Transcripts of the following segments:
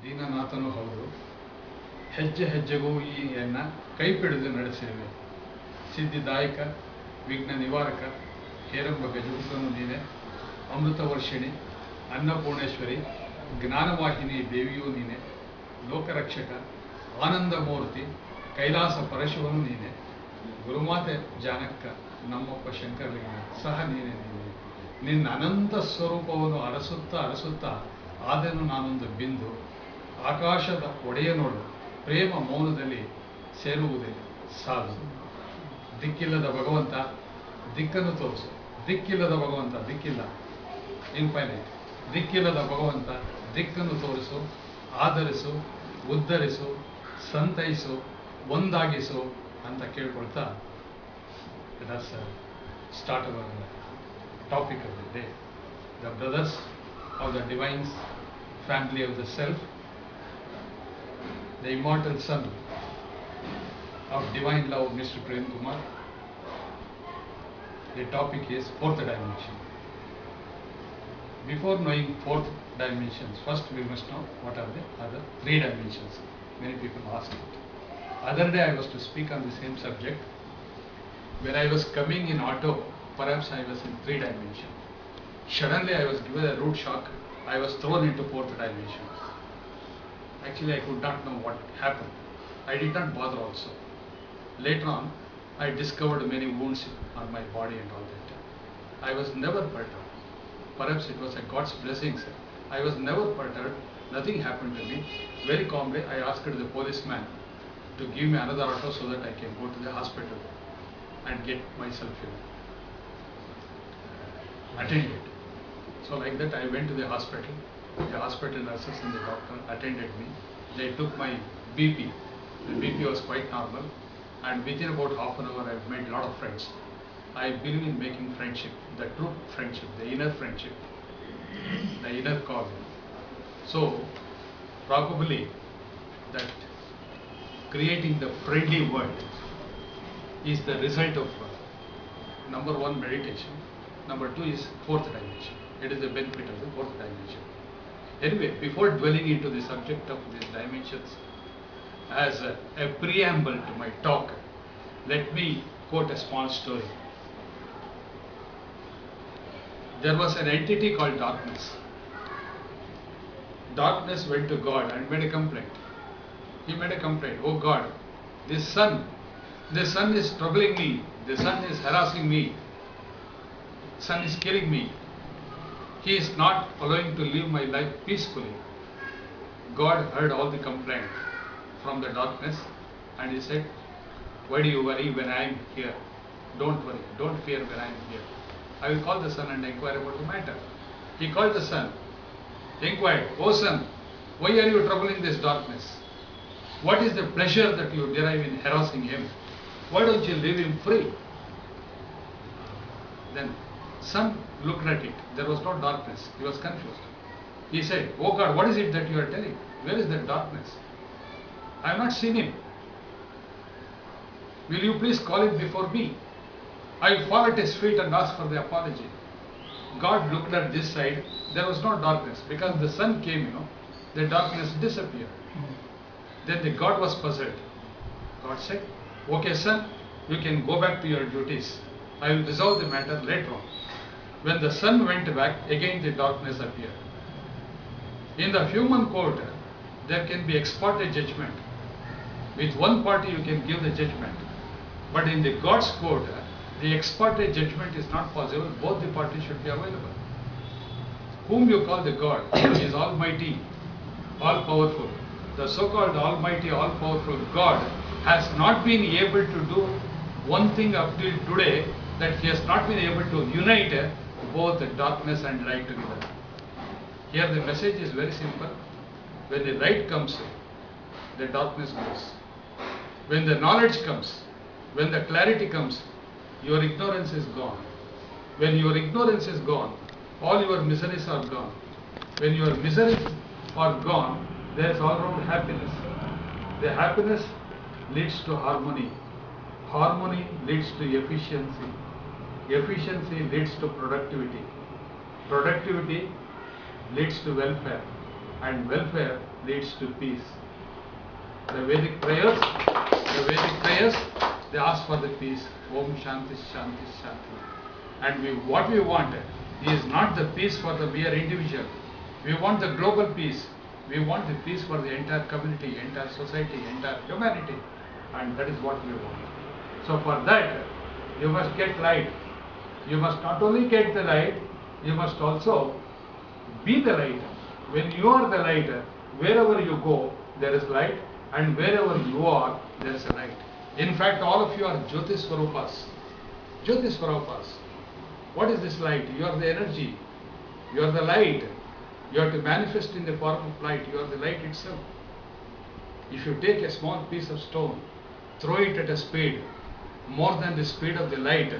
ದೀನನಾಥನೂ ಹೌದು. ಹೆಜ್ಜೆ ಹೆಜ್ಜೆಗೂ ಈಯನ್ನ ಕೈ ಪಿಡಿದು ನಡೆಸಿರುವೆ. ಸಿದ್ಧಿದಾಯಕ, ವಿಘ್ನ ನಿವಾರಕ, ಹೇರಂಬ ಗಜಮುಖನು ನೀನೆ. ಅಮೃತ ವರ್ಷಿಣಿ, ಅನ್ನಪೂರ್ಣೇಶ್ವರಿ, ಜ್ಞಾನವಾಹಿನಿ ದೇವಿಯೂ ನೀನೆ. ಲೋಕರಕ್ಷಕ, ಆನಂದ ಮೂರ್ತಿ, ಕೈಲಾಸ ಪರಶುವನು ನೀನೆ. ಗುರುಮಾತೆ ಜಾನಕ್ಕ, ನಮ್ಮಪ್ಪ ಶಂಕರಲಿಂಗ ಸಹ ನೀನೆ. ನಿನ್ನ ಅನಂತ ಸ್ವರೂಪವನ್ನು ಅರಸುತ್ತಾ ಆದೆನು ನಾನೊಂದು ಬಿಂದು. ಆಕಾಶದ ಒಡೆಯನೋಡು ಪ್ರೇಮ ಮೌನದಲ್ಲಿ ಸೇರುವುದೇ ಸಾಧು. ದಿಕ್ಕಿಲ್ಲದ ಭಗವಂತ ದಿಕ್ಕನ್ನು ತೋರಿಸು. ದಿಕ್ಕಿಲ್ಲದ ಭಗವಂತ, ದಿಕ್ಕಿಲ್ಲ, ಇನ್ಫೈನೈಟ್. ದಿಕ್ಕಿಲ್ಲದ ಭಗವಂತ ದಿಕ್ಕನ್ನು ತೋರಿಸು, ಆಧರಿಸು, ಉದ್ಧರಿಸು, ಸಂತೈಸು, ಒಂದಾಗಿಸು ಅಂತ ಕೇಳ್ಕೊಳ್ತಾ start hour topic of the day. The brothers of the divine family of the self, the immortal son of divine love, Mr. Prem Kumar. The topic is fourth dimension. Before knowing fourth dimensions, first we must know what are the other three dimensions. Many people ask it. Other day I was to speak on the same subject. When I was coming in auto, perhaps I was in 3 dimension. Suddenly I was given a rude shock. I was thrown into 4th dimension. Actually, I could not know what happened. I did not bother also. Later on, I discovered many wounds on my body and all that. I was never perturbed. Perhaps it was a God's blessing, sir. I was never perturbed. Nothing happened to me. Very calmly, I asked the policeman to give me another auto so that I can go to the hospital and get myself attended. So like that I went to the hospital. The hospital nurses and the doctor attended me. They took my BP. The BP was quite normal, and within about half an hour I've made a lot of friends. I believe in making friendship, the true friendship, the inner friendship, the inner calling. So probably that creating the friendly world is the result of number 1 meditation. Number 2 is 4th dimension. It is the benefit of the 4th dimension. Anyway, before dwelling into the subject of these dimensions, as a preamble to my talk, let me quote a small story. There was an entity called darkness. Darkness went to God and made a complaint. He made a complaint. Oh God, the sun is troubling me. The sun is harassing me. Sun is killing me. He is not allowing to live my life peacefully. God heard all the complaint from the darkness and he said, why do you worry when I am here? Don't worry, don't fear when I am here. I will call the sun and inquire about the matter. He called the sun, inquired, oh sun, why are you troubling this darkness? What is the pleasure that you derive in harassing him? Why don't you leave him free? Then sun looked at it. There was no darkness. He was confused. He said, oh God, what is it that you are telling? Where is that darkness? I have not seen him. Will you please call him before me? I will fall at his feet and ask for the apology. God looked at this side. There was no darkness. Because the sun came, the darkness disappeared. Then the God was puzzled. God said, okay son, you can go back to your duties. I will resolve the matter later on. When the sun went back, again the darkness appeared. In the human court, there can be ex parte judgment. With one party you can give the judgment. But in the God's court, the ex parte judgment is not possible. Both the parties should be available. Whom you call the God, he is almighty, all powerful. The so-called almighty, all powerful God has not been able to do one thing up till today, that he has not been able to unite both the darkness and light together. Here the message is very simple. When the light comes, the darkness goes. When the knowledge comes, when the clarity comes, your ignorance is gone. When your ignorance is gone, all your miseries are gone. When your miseries are gone, there is all around happiness. The happiness leads to harmony. Harmony leads to efficiency. Efficiency leads to productivity. Productivity leads to welfare. and welfare leads to peace. The Vedic prayers, they ask for the peace. Om Shanti Shanti Shanti. And what we want is not the peace for the mere individual. We want the global peace. We want the peace for the entire community, entire society, entire humanity. And that is what we want. So for that, you must get light. You must not only get the light, you must also be the light. When you are the light, wherever you go, there is light, and wherever you are, there is a light. In fact, all of you are Jyoti Swarupas. Jyoti Swarupas. What is this light? You are the energy. You are the light. You are to manifest in the form of light. You are the light itself. If you take a small piece of stone, throw it at a speed more than the speed of the light,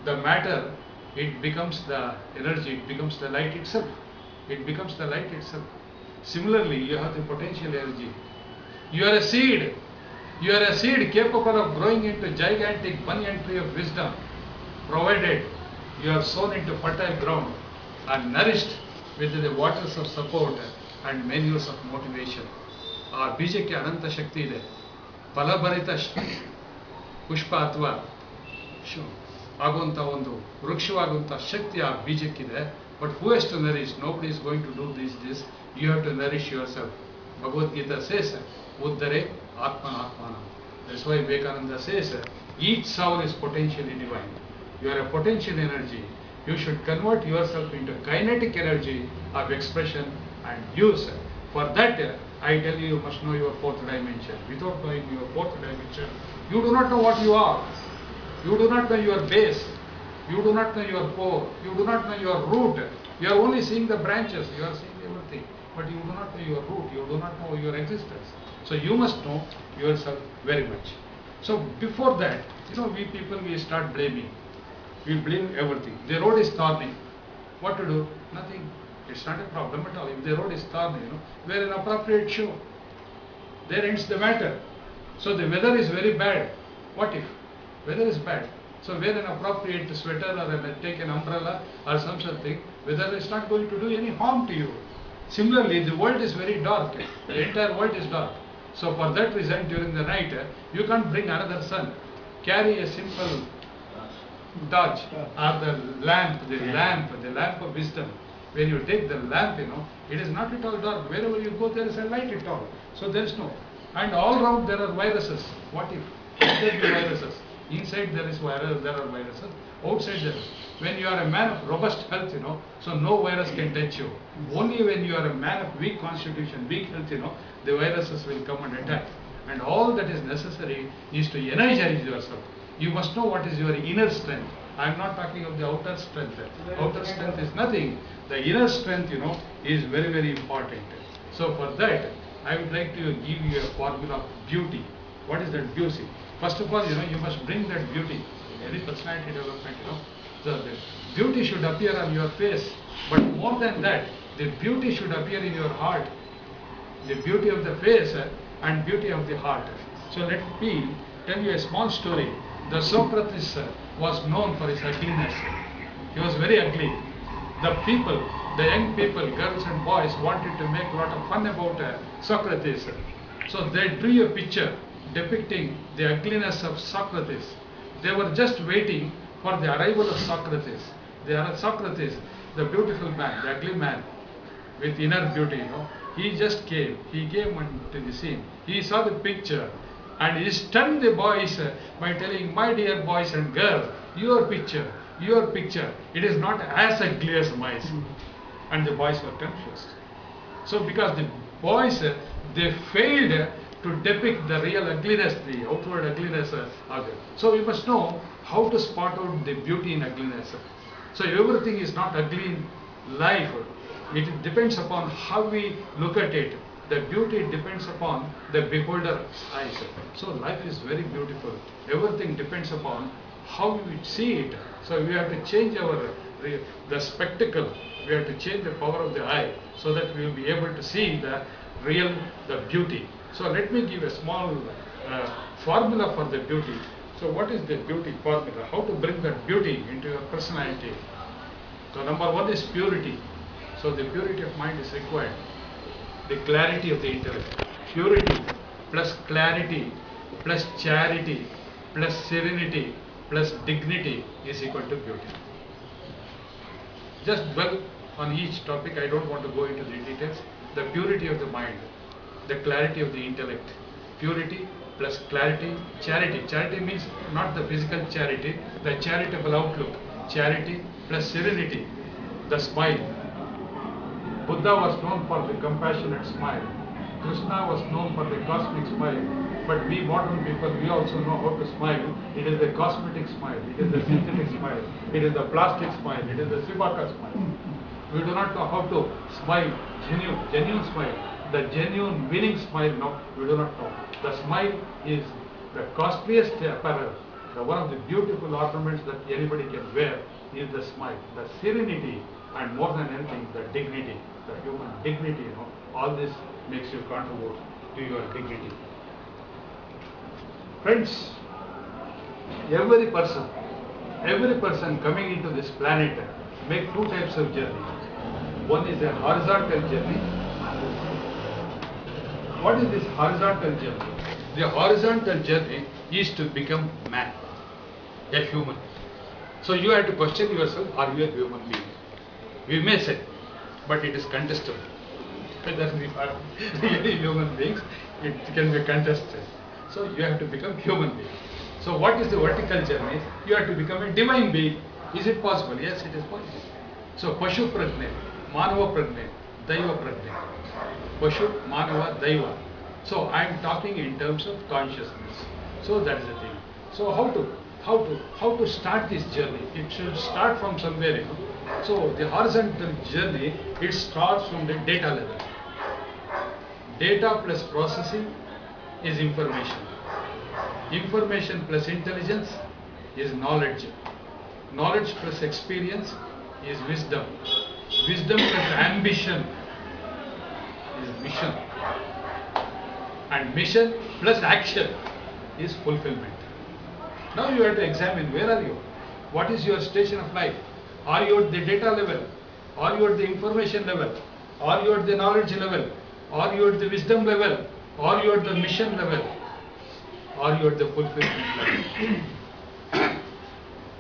the matter, it becomes the energy, it becomes the light itself. It becomes the light itself. Similarly, you have the potential energy. You are a seed. You are a seed capable of growing into gigantic banyan tree of wisdom, provided you are sown into fertile ground and nourished with the waters of support and manures of motivation. ಆ ಬೀಜಕ್ಕೆ ಅನಂತ ಶಕ್ತಿ ಇದೆ. ಫಲಭರಿತ ಪುಷ್ಪ ಅಥವಾ ಆಗುವಂಥ ಒಂದು ವೃಕ್ಷವಾಗುವಂಥ ಶಕ್ತಿ ಆ ಬೀಜಕ್ಕಿದೆ. But who has to nourish? Nobody is going to do this. You have to nourish yourself. Bhagavad Gita says, Uddare Atman Atmanam. That's why Vivekananda says, each soul is potentially divine. You are a potential energy. You should convert yourself into kinetic energy of expression and use. For that, I tell you, you must know your fourth dimension. Without knowing your fourth dimension, you do not know what you are. You do not know your base. You do not know your core. You do not know your root. You are only seeing the branches. You are seeing everything. But you do not know your root. You do not know your existence. So you must know yourself very much. So before that, we people, we start blaming. We blame everything. The road is thorny. What to do? Nothing. It's not a problem at all. If the road is thorny, wear an appropriate shoe. There ends the matter. So the weather is very bad. What if? Weather is bad. So wear an appropriate sweater or take an umbrella or something. Weather is not going to do any harm to you. Similarly, the world is very dark. The entire world is dark. So for that reason, during the night, you can't bring another sun. Carry a simple torch or the lamp of wisdom. When you take the lamp, it is not at all dark. Wherever you go, there is a light at all. So there is no. And all around there are viruses. What if? There be viruses. Inside there is virus, there are viruses. Outside there is. When you are a man of robust health, so no virus can touch you. Only when you are a man of weak constitution, weak health, the viruses will come and attack. And all that is necessary is to energize yourself. You must know what is your inner strength. I am not talking of the outer strength. Outer strength is nothing. The inner strength, is very, very important. So for that, I would like to give you a formula of beauty. What is that beauty? First of all, you must bring that beauty. Any personality development, So the beauty should appear on your face. But more than that, the beauty should appear in your heart. The beauty of the face and beauty of the heart. So let me tell you a small story. The Socrates was known for his ugliness. He was very ugly. The young people, girls and boys, wanted to make a lot of fun about Socrates. So they drew a picture depicting the ugliness of Socrates. They were just waiting for the arrival of Socrates. Socrates, the beautiful man, the ugly man with inner beauty, he just came. He came onto the scene. He saw the picture and he stunned the boys by telling, my dear boys and girls, your picture, it is not as ugly as mine. And the boys were confused. So because the boys, they failed to depict the real ugliness, the outward ugliness of it. So we must know how to spot out the beauty in ugliness. So everything is not ugly in life. It depends upon how we look at it. The beauty depends upon the beholder's eyes. So life is very beautiful. Everything depends upon how we see it. So we have to change the spectacle. We have to change the power of the eye so that we will be able to see the beauty. So let me give a small formula for the beauty. So what is the beauty formula? How to bring that beauty into your personality? So number one is purity. So the purity of mind is required. the clarity of the intellect. Purity plus clarity plus charity plus serenity plus dignity is equal to beauty. Just dwell on each topic. I don't want to go into the details. The purity of the mind, the clarity of the intellect, purity plus clarity, charity. Charity means not the physical charity, the charitable outlook. Charity plus serenity, the smile. Buddha was known for the compassionate smile. Krishna was known for the cosmic smile. But we modern people, we also know how to smile. It is the cosmetic smile, it is the synthetic smile, it is the plastic smile, it is the Sibaka smile. We do not know how to smile, genuine smile. The genuine winning smile, no, we do not know. The smile is the costliest apparel. One of the beautiful ornaments that anybody can wear is the smile. The serenity, and more than anything, the dignity, the human dignity, all this makes you contribute to your dignity. Friends, every person coming into this planet make two types of journey. One is a horizontal journey. What is this horizontal journey? The horizontal journey is to become man, a human. So you have to question yourself, are you a human being? We may say, but it is contestable. Whether we are really human beings, it can be contested. So you have to become human being. So what is the vertical journey? You have to become a divine being. Is it possible? Yes, it is possible. So Pashu Prajne, Manava Prajne, Daiva Prajne. Pashu, Manava, Daiva. So I am talking in terms of consciousness. So that is the thing. So how to start this journey? It should start from somewhere. So the horizontal journey, it starts from the data level. Data plus processing is information. Information plus intelligence is knowledge. Knowledge plus experience is wisdom. Wisdom plus ambition is mission. And mission plus action is fulfillment. Now you have to examine, where are you? What is your station of life? Are you at the data level? Are you at the information level? Are you at the knowledge level? Are you at the wisdom level? Are you at the mission level? Are you at the fulfillment level?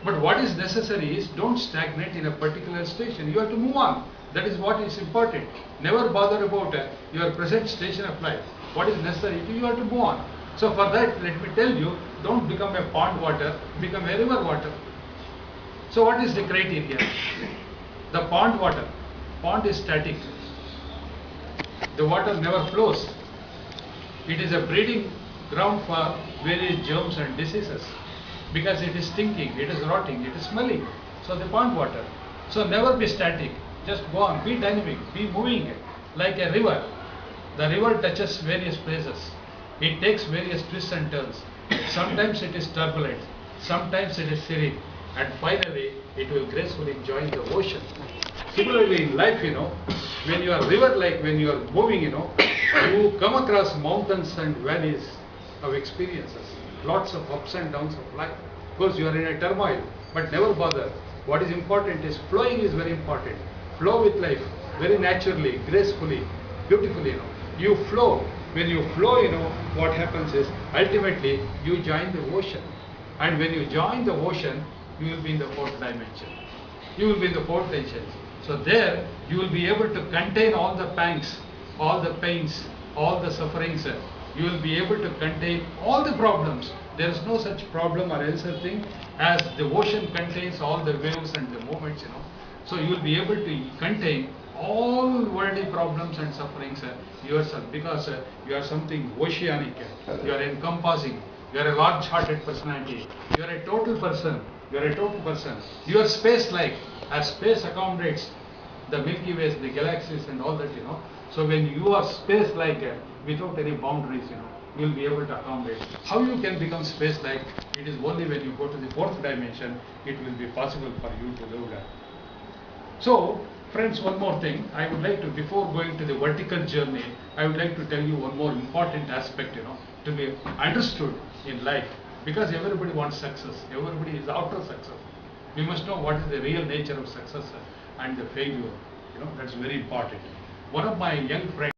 But what is necessary is, don't stagnate in a particular station. You have to move on. That is what is important. Never bother about your present station of life. What is necessary? You have to move on. So for that, let me tell you, don't become a pond water, become a river water. So what is the criteria? The pond water. Pond is static. The water never flows. It is a breeding ground for various germs and diseases, because it is stinking, it is rotting, it is smelling. So the pond water. So never be static. Just go on, be dynamic, be moving like a river. The river touches various places. It takes various twists and turns. Sometimes it is turbulent, sometimes it is serene, and finally it will gracefully join the ocean. Similarly in life, when you are river-like, when you are moving, you come across mountains and valleys of experiences, lots of ups and downs of life. Of course, you are in a turmoil, but never bother. What is important is flowing is very important. Flow with life very naturally, gracefully, beautifully. You flow. When you flow, what happens is ultimately you join the ocean. And when you join the ocean, you will be in the fourth dimension. You will be in the fourth dimension. So there you will be able to contain all the pangs, all the pains, all the sufferings. You will be able to contain all the problems. There is no such problem or else a thing as the ocean contains all the waves and the movements. So you will be able to contain all worldly problems and sufferings yourself, because you are something oceanic. You are encompassing. You are a large-hearted personality. You are a total person. You are a total person. You are space-like. As space accommodates the Milky Ways, the galaxies, and all that. So when you are space-like, without any boundaries, you will be able to accommodate. How you can become space-like? It is only when you go to the fourth dimension, it will be possible for you to live there. So, friends, one more thing. I would like to, before going to the vertical journey, I would like to tell you one more important aspect, to be understood in life. Because everybody wants success. Everybody is after success. We must know what is the real nature of success and the failure. That's very important. One of my young friends